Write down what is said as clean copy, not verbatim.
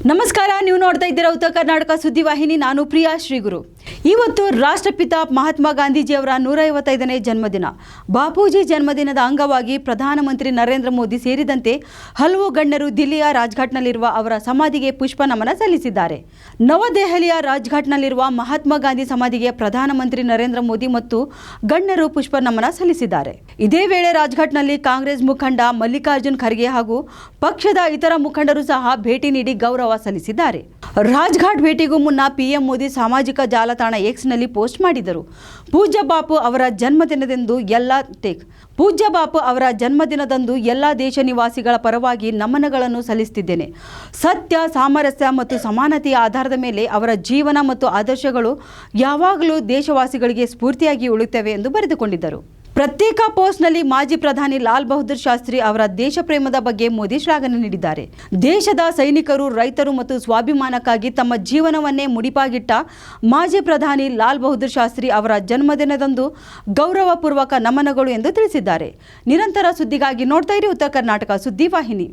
ನಮಸ್ಕಾರ, ನೀವು ನೋಡ್ತಾ ಇದ್ದೀರಾ ಉತ್ತರ ಕರ್ನಾಟಕ ಸುದ್ದಿವಾಹಿನಿ. ನಾನು ಪ್ರಿಯಾ ಶ್ರೀಗುರು. ಇವತ್ತು ರಾಷ್ಟ್ರಪಿತ ಮಹಾತ್ಮ ಗಾಂಧೀಜಿಯವರ 155ನೇ ಜನ್ಮದಿನ. ಬಾಪೂಜಿ ಜನ್ಮದಿನದ ಅಂಗವಾಗಿ ಪ್ರಧಾನಮಂತ್ರಿ ನರೇಂದ್ರ ಮೋದಿ ಸೇರಿದಂತೆ ಹಲವು ಗಣ್ಯರು ದಿಲ್ಲಿಯ ರಾಜ್ಘಾಟ್ನಲ್ಲಿರುವ ಅವರ ಸಮಾಧಿಗೆ ಪುಷ್ಪ ನಮನ ಸಲ್ಲಿಸಿದ್ದಾರೆ. ನವದೆಹಲಿಯ ರಾಜ್ಘಾಟ್ನಲ್ಲಿರುವ ಮಹಾತ್ಮ ಗಾಂಧಿ ಸಮಾಧಿಗೆ ಪ್ರಧಾನಮಂತ್ರಿ ನರೇಂದ್ರ ಮೋದಿ ಮತ್ತು ಗಣ್ಯರು ಪುಷ್ಪ ನಮನ ಸಲ್ಲಿಸಿದ್ದಾರೆ. ಇದೇ ವೇಳೆ ರಾಜ್ಘಾಟ್ನಲ್ಲಿ ಕಾಂಗ್ರೆಸ್ ಮುಖಂಡ ಮಲ್ಲಿಕಾರ್ಜುನ್ ಖರ್ಗೆ ಹಾಗೂ ಪಕ್ಷದ ಇತರ ಮುಖಂಡರು ಸಹ ಭೇಟಿ ನೀಡಿ ಗೌರವ ಸಲ್ಲಿಸಿದ್ದಾರೆ. ರಾಜ್ಘಾಟ್ ಭೇಟಿಗೂ ಮುನ್ನ ಪಿಎಂ ಮೋದಿ ಸಾಮಾಜಿಕ ಜಾಲತಾಣ ಎಕ್ಸ್ನಲ್ಲಿ ಪೋಸ್ಟ್ ಮಾಡಿದರು. ಪೂಜ್ಯ ಬಾಪು ಅವರ ಜನ್ಮದಿನದಂದು ಎಲ್ಲ ದೇಶ ನಿವಾಸಿಗಳ ಪರವಾಗಿ ನಮನಗಳನ್ನು ಸಲ್ಲಿಸುತ್ತಿದ್ದೇನೆ. ಸತ್ಯ, ಸಾಮರಸ್ಯ ಮತ್ತು ಸಮಾನತೆಯ ಆಧಾರದ ಮೇಲೆ ಅವರ ಜೀವನ ಮತ್ತು ಆದರ್ಶಗಳು ಯಾವಾಗಲೂ ದೇಶವಾಸಿಗಳಿಗೆ ಸ್ಫೂರ್ತಿಯಾಗಿ ಉಳಿಯುತ್ತವೆ ಎಂದು ಬರೆದುಕೊಂಡಿದ್ದರು. ಪ್ರತ್ಯೇಕ ಪೋಸ್ಟ್ನಲ್ಲಿ ಮಾಜಿ ಪ್ರಧಾನಿ ಲಾಲ್ ಬಹದ್ದೂರ್ ಶಾಸ್ತ್ರಿ ಅವರ ದೇಶ ಪ್ರೇಮದ ಬಗ್ಗೆ ಮೋದಿ ಶ್ಲಾಘನೆ ನೀಡಿದ್ದಾರೆ. ದೇಶದ ಸೈನಿಕರು, ರೈತರು ಮತ್ತು ಸ್ವಾಭಿಮಾನಕ್ಕಾಗಿ ತಮ್ಮ ಜೀವನವನ್ನೇ ಮುಡಿಪಾಗಿಟ್ಟ ಮಾಜಿ ಪ್ರಧಾನಿ ಲಾಲ್ ಬಹದ್ದೂರ್ ಶಾಸ್ತ್ರಿ ಅವರ ಜನ್ಮದಿನದಂದು ಗೌರವಪೂರ್ವಕ ನಮನಗಳು ಎಂದು ತಿಳಿಸಿದ್ದಾರೆ. ನಿರಂತರ ಸುದ್ದಿಗಾಗಿ ನೋಡ್ತಾ ಇರಿ ಉತ್ತರ ಕರ್ನಾಟಕ ಸುದ್ದಿವಾಹಿನಿ.